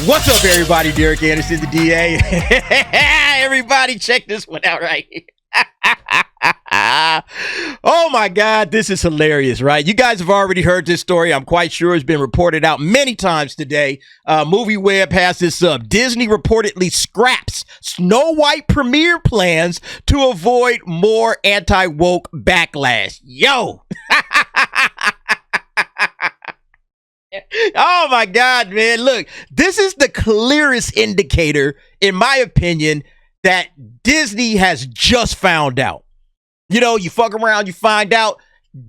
What's up, everybody? Derek Anderson, the DA. Everybody, check this one out right here. Oh my God, this is hilarious, right? You guys have already heard this story. I'm quite sure it's been reported out many times today. Movie Web has this up. Disney reportedly scraps Snow White premiere plans to avoid more anti-woke backlash. Yo! Oh my God, man. Look, this is the clearest indicator, in my opinion, that Disney has just found out. You know, you fuck around, you find out.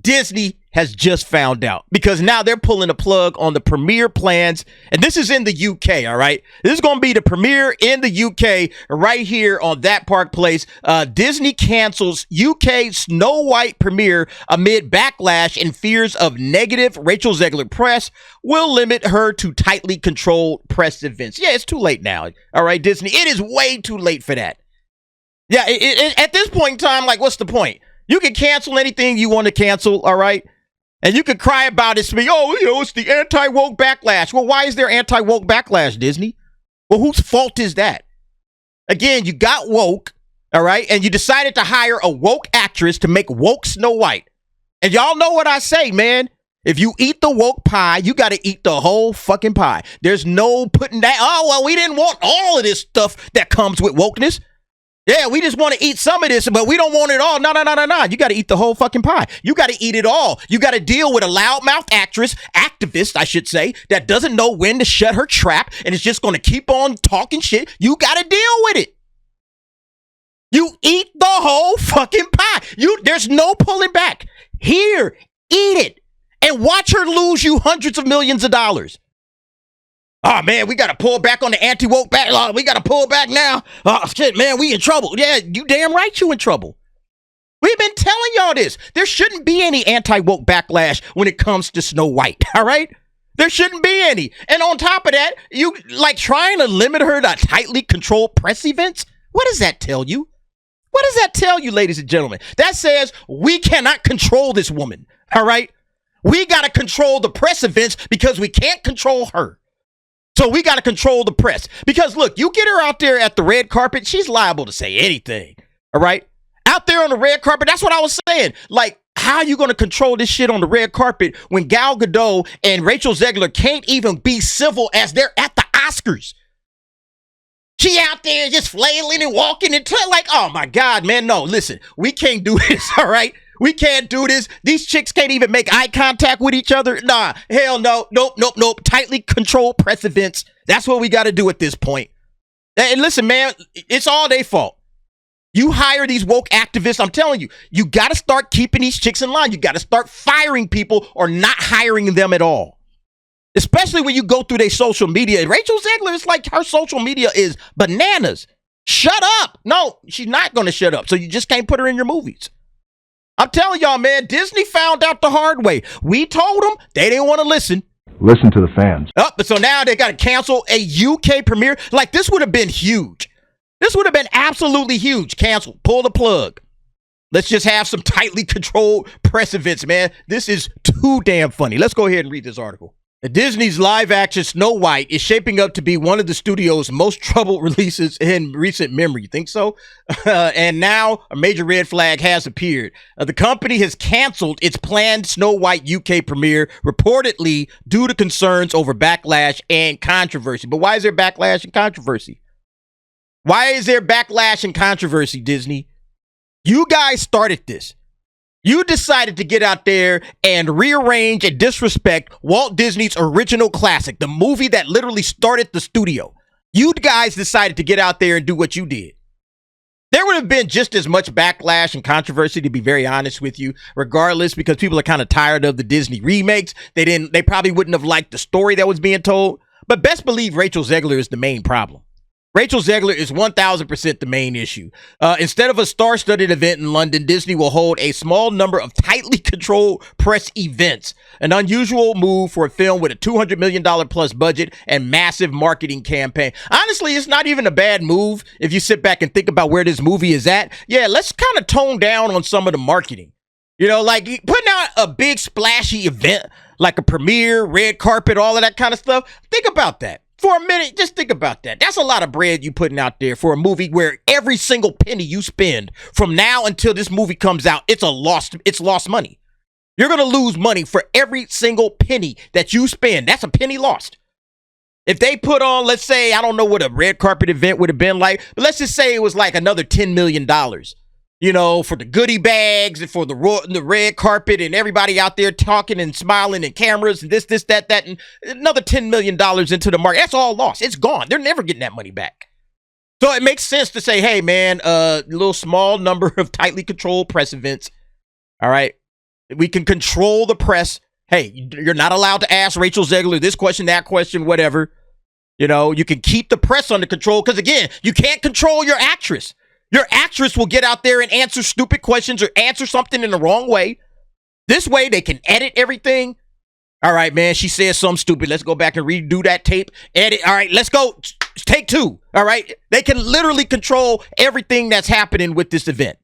Disney has just found out because now they're pulling a plug on the premiere plans. And this is in the UK, all right? This is going to be the premiere in the UK right here on That Park Place. Disney cancels UK Snow White premiere amid backlash and fears of negative Rachel Zegler press will limit her to tightly controlled press events. Yeah, it's too late now. All right, Disney, it is way too late for that. Yeah, at this point in time, like, what's the point? You can cancel anything you want to cancel, all right? And you can cry about it, say, oh, you know, it's the anti-woke backlash. Well, why is there anti-woke backlash, Disney? Well, whose fault is that? Again, you got woke, all right? And you decided to hire a woke actress to make woke Snow White. And y'all know what I say, man. If you eat the woke pie, you got to eat the whole fucking pie. There's no putting that, oh, well, we didn't want all of this stuff that comes with wokeness. Yeah, we just want to eat some of this, but we don't want it all. No. You got to eat the whole fucking pie. You got to eat it all. You got to deal with a loudmouth activist, I should say, that doesn't know when to shut her trap and is just going to keep on talking shit. You got to deal with it. You eat the whole fucking pie. There's no pulling back. Here, eat it and watch her lose you hundreds of millions of dollars. Oh, man, we got to pull back on the anti-woke backlash. We got to pull back now. Oh, shit, man, we in trouble. Yeah, you damn right you in trouble. We've been telling y'all this. There shouldn't be any anti-woke backlash when it comes to Snow White, all right? There shouldn't be any. And on top of that, you like trying to limit her to tightly controlled press events? What does that tell you? What does that tell you, ladies and gentlemen? That says we cannot control this woman, all right? We got to control the press events because we can't control her. So we got to control the press because, look, you get her out there at the red carpet, she's liable to say anything, all right? Out there on the red carpet, that's what I was saying. Like, how are you going to control this shit on the red carpet when Gal Gadot and Rachel Zegler can't even be civil as they're at the Oscars? She out there just flailing and walking and like, oh, my God, man, no, listen, we can't do this, all right? We can't do this. These chicks can't even make eye contact with each other. Nah, hell no. Nope. Tightly controlled press events. That's what we got to do at this point. And listen, man, it's all their fault. You hire these woke activists. I'm telling you, you got to start keeping these chicks in line. You got to start firing people or not hiring them at all. Especially when you go through their social media. Rachel Zegler, it's like her social media is bananas. Shut up. No, she's not going to shut up. So you just can't put her in your movies. I'm telling y'all, man, Disney found out the hard way. We told them, they didn't want to listen. Listen to the fans. But so now they got to cancel a UK premiere. Like, this would have been huge. This would have been absolutely huge. Cancel. Pull the plug. Let's just have some tightly controlled press events, man. This is too damn funny. Let's go ahead and read this article. Disney's live-action Snow White is shaping up to be one of the studio's most troubled releases in recent memory. You think so? And now a major red flag has appeared. The company has canceled its planned Snow White UK premiere, reportedly due to concerns over backlash and controversy. But why is there backlash and controversy? Why is there backlash and controversy, Disney? You guys started this. You decided to get out there and rearrange and disrespect Walt Disney's original classic, the movie that literally started the studio. You guys decided to get out there and do what you did. There would have been just as much backlash and controversy, to be very honest with you, regardless, because people are kind of tired of the Disney remakes. They probably wouldn't have liked the story that was being told. But best believe Rachel Zegler is the main problem. Rachel Zegler is 1,000% the main issue. Instead of a star-studded event in London, Disney will hold a small number of tightly controlled press events, an unusual move for a film with a $200 million plus budget and massive marketing campaign. Honestly, it's not even a bad move if you sit back and think about where this movie is at. Yeah, let's kind of tone down on some of the marketing. You know, like putting out a big splashy event, like a premiere, red carpet, all of that kind of stuff. Think about that. For a minute, just think about that. That's a lot of bread you putting out there for a movie where every single penny you spend from now until this movie comes out, it's lost money. You're going to lose money for every single penny that you spend. That's a penny lost. If they put on, let's say, I don't know what a red carpet event would have been like, but let's just say it was like another $10 million, you know, for the goodie bags and for the red carpet and everybody out there talking and smiling and cameras and this, that, and another $10 million into the market. That's all lost. It's gone. They're never getting that money back. So it makes sense to say, hey, man, a little small number of tightly controlled press events. All right. We can control the press. Hey, you're not allowed to ask Rachel Zegler this question, that question, whatever. You know, you can keep the press under control because, again, you can't control your actress. Your actress will get out there and answer stupid questions or answer something in the wrong way. This way, they can edit everything. All right, man, she said something stupid. Let's go back and redo that tape. Edit. All right, let's go. Take two. All right. They can literally control everything that's happening with this event.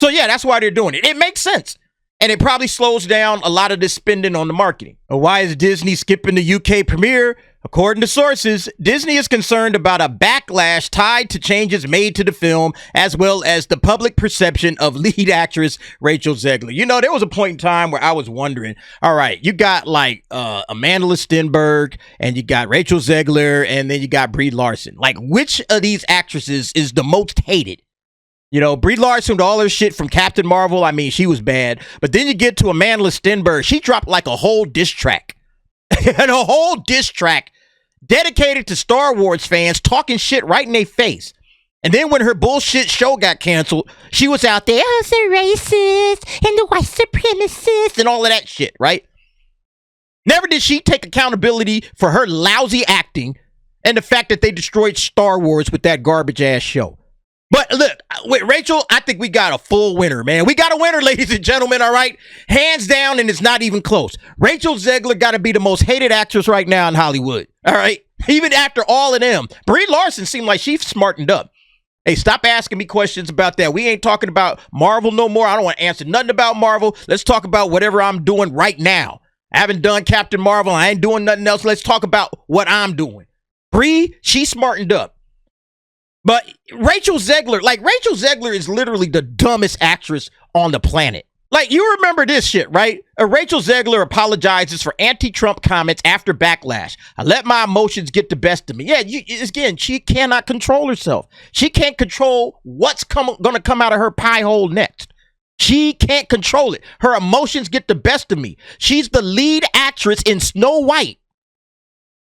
So, yeah, that's why they're doing it. It makes sense. And it probably slows down a lot of this spending on the marketing. Why is Disney skipping the UK premiere? According to sources, Disney is concerned about a backlash tied to changes made to the film, as well as the public perception of lead actress Rachel Zegler. You know, there was a point in time where I was wondering, all right, you got like Amanda Stenberg, and you got Rachel Zegler, and then you got Brie Larson. Like, which of these actresses is the most hated? You know, Brie Larson with all her shit from Captain Marvel, I mean, she was bad. But then you get to Amanda Stenberg, she dropped like a whole diss track. And a whole diss track dedicated to Star Wars fans talking shit right in their face. And then when her bullshit show got canceled, she was out there, oh, the racist and the white supremacist and all of that shit, right? Never did she take accountability for her lousy acting and the fact that they destroyed Star Wars with that garbage ass show. But look, with Rachel, I think we got a full winner, man. We got a winner, ladies and gentlemen, all right? Hands down, and it's not even close. Rachel Zegler got to be the most hated actress right now in Hollywood, all right? Even after all of them. Brie Larson seemed like she's smartened up. Hey, stop asking me questions about that. We ain't talking about Marvel no more. I don't want to answer nothing about Marvel. Let's talk about whatever I'm doing right now. I haven't done Captain Marvel. I ain't doing nothing else. Let's talk about what I'm doing. Brie, she's smartened up. But Rachel Zegler is literally the dumbest actress on the planet. Like, you remember this shit, right? Rachel Zegler apologizes for anti-Trump comments after Backlash. I let my emotions get the best of me. Yeah, again, she cannot control herself. She can't control what's going to come out of her pie hole next. She can't control it. Her emotions get the best of me. She's the lead actress in Snow White.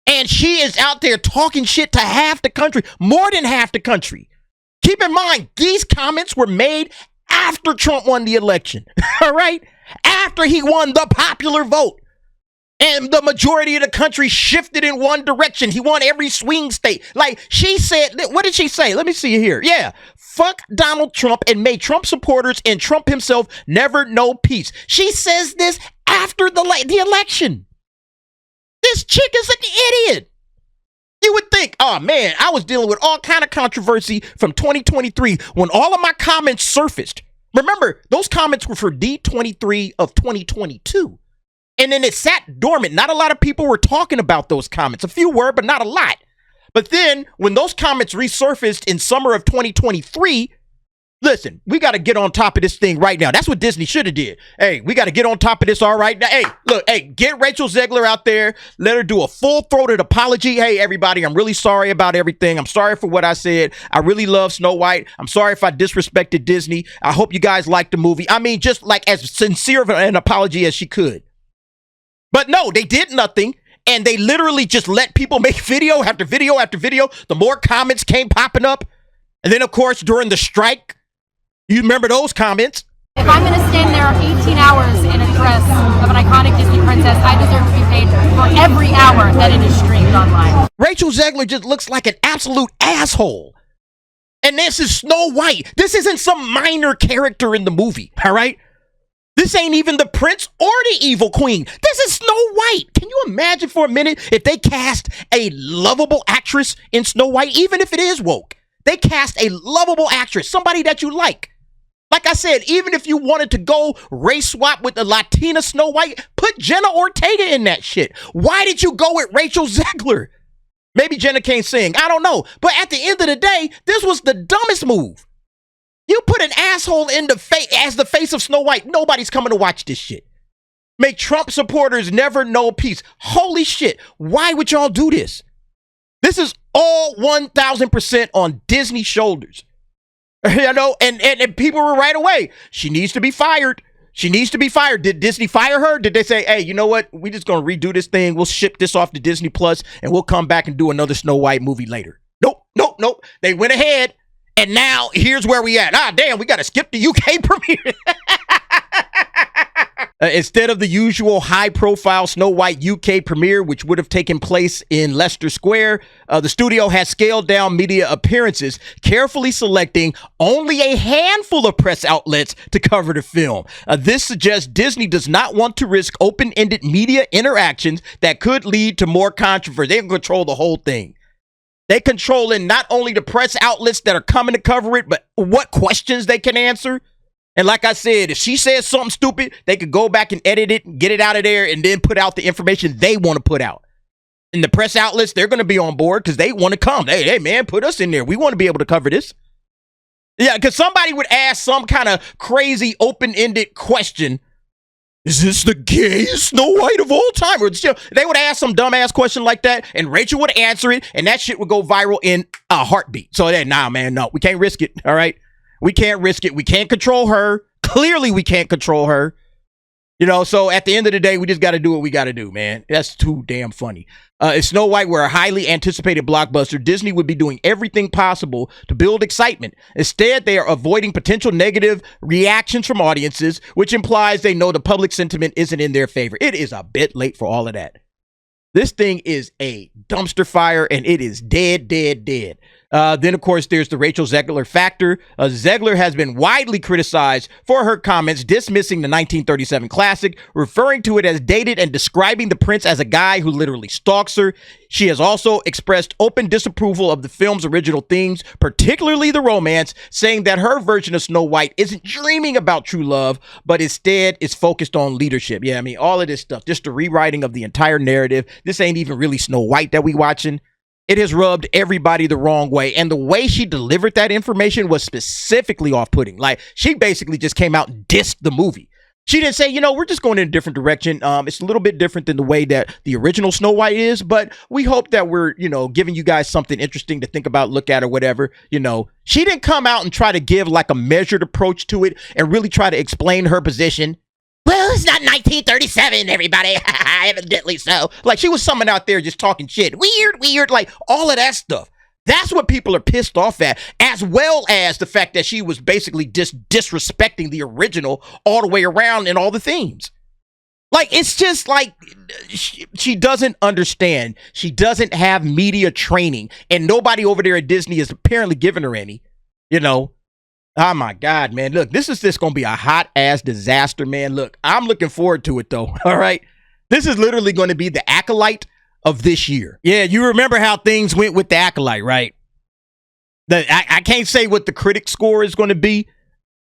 And she is out there talking shit to half the country, more than half the country. Keep in mind, these comments were made after Trump won the election, all right? After he won the popular vote. And the majority of the country shifted in one direction. He won every swing state. Like, she said, what did she say? Let me see here. Yeah. Fuck Donald Trump and may Trump supporters and Trump himself never know peace. She says this after the election. This chick is an idiot. You would think, oh man, I was dealing with all kind of controversy from 2023 when all of my comments surfaced. Remember, those comments were for D23 of 2022. And then it sat dormant. Not a lot of people were talking about those comments. A few were, but not a lot. But then when those comments resurfaced in summer of 2023, listen, we got to get on top of this thing right now. That's what Disney should have did. Hey, we got to get on top of this all right now. Hey, look, hey, get Rachel Zegler out there. Let her do a full-throated apology. Hey, everybody, I'm really sorry about everything. I'm sorry for what I said. I really love Snow White. I'm sorry if I disrespected Disney. I hope you guys liked the movie. I mean, just like as sincere of an apology as she could. But no, they did nothing. And they literally just let people make video after video after video. The more comments came popping up. And then, of course, during the strike, you remember those comments? If I'm going to stand there 18 hours in a dress of an iconic Disney princess, I deserve to be paid for every hour that it is streamed online. Rachel Zegler just looks like an absolute asshole. And this is Snow White. This isn't some minor character in the movie, all right? This ain't even the prince or the evil queen. This is Snow White. Can you imagine for a minute if they cast a lovable actress in Snow White, even if it is woke? They cast a lovable actress, somebody that you like. Like I said, even if you wanted to go race swap with the Latina Snow White, put Jenna Ortega in that shit. Why did you go with Rachel Zegler? Maybe Jenna can't sing. I don't know. But at the end of the day, this was the dumbest move. You put an asshole in the face as the face of Snow White. Nobody's coming to watch this shit. Make Trump supporters never know peace. Holy shit. Why would y'all do this? This is all 1,000% on Disney's shoulders. You know, and people were right away. She needs to be fired. She needs to be fired. Did Disney fire her? Did they say, hey, you know what? We just going to redo this thing. We'll ship this off to Disney Plus and we'll come back and do another Snow White movie later. Nope. They went ahead and now here's where we at. Damn, we got to skip the UK premiere. Instead of the usual high-profile Snow White UK premiere, which would have taken place in Leicester Square, the studio has scaled down media appearances, carefully selecting only a handful of press outlets to cover the film. This suggests Disney does not want to risk open-ended media interactions that could lead to more controversy. They can control the whole thing. They controlling not only the press outlets that are coming to cover it, but what questions they can answer. And like I said, if she says something stupid, they could go back and edit it and get it out of there and then put out the information they want to put out. And the press outlets, they're going to be on board because they want to come. Hey, man, put us in there. We want to be able to cover this. Yeah, because somebody would ask some kind of crazy open-ended question. Is this the gayest Snow White of all time? Or they would ask some dumbass question like that, and Rachel would answer it, and that shit would go viral in a heartbeat. So then, nah, man, no, we can't risk it, all right? We can't risk it. We can't control her. Clearly, we can't control her. You know, so at the end of the day, we just got to do what we got to do, man. That's too damn funny. If Snow White were a highly anticipated blockbuster, Disney would be doing everything possible to build excitement. Instead, they are avoiding potential negative reactions from audiences, which implies they know the public sentiment isn't in their favor. It is a bit late for all of that. This thing is a dumpster fire, and it is dead. Then, of course, there's the Rachel Zegler factor. Zegler has been widely criticized for her comments dismissing the 1937 classic, referring to it as dated and describing the prince as a guy who literally stalks her. She has also expressed open disapproval of the film's original themes, particularly the romance, saying that her version of Snow White isn't dreaming about true love, but instead is focused on leadership. Yeah, I mean, all of this stuff, just the rewriting of the entire narrative. This ain't even really Snow White that we watching. It has rubbed everybody the wrong way. And the way she delivered that information was specifically off-putting. Like, she basically just came out and dissed the movie. She didn't say, you know, we're just going in a different direction. It's a little bit different than the way that the original Snow White is, but we hope that we're, you know, giving you guys something interesting to think about, look at, or whatever. You know, she didn't come out and try to give like a measured approach to it and really try to explain her position. Well, it's not 1937, everybody. Evidently so. Like, she was someone out there just talking shit. Weird, like all of that stuff. That's what people are pissed off at, as well as the fact that she was basically just disrespecting the original all the way around in all the themes. Like, it's just like she doesn't understand. She doesn't have media training, and nobody over there at Disney is apparently giving her any, you know. Oh my God, man. Look, this is just going to be a hot ass disaster, man. Look, I'm looking forward to it though. All right. This is literally going to be the Acolyte of this year. Yeah. You remember how things went with the Acolyte, right? I can't say what the critic score is going to be,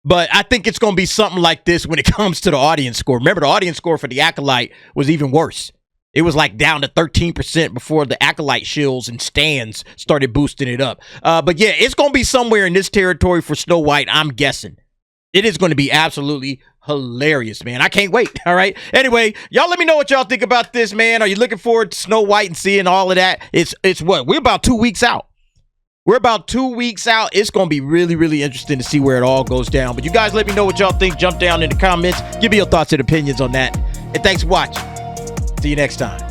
but I think it's going to be something like this when it comes to the audience score. Remember, the audience score for the Acolyte was even worse. It was like down to 13% before the Acolyte shills and stands started boosting it up. But yeah, it's going to be somewhere in this territory for Snow White, I'm guessing. It is going to be absolutely hilarious, man. I can't wait. All right. Anyway, y'all let me know what y'all think about this, man. Are you looking forward to Snow White and seeing all of that? It's what? We're about 2 weeks out. It's going to be really, really interesting to see where it all goes down. But you guys let me know what y'all think. Jump down in the comments. Give me your thoughts and opinions on that. And thanks for watching. See you next time.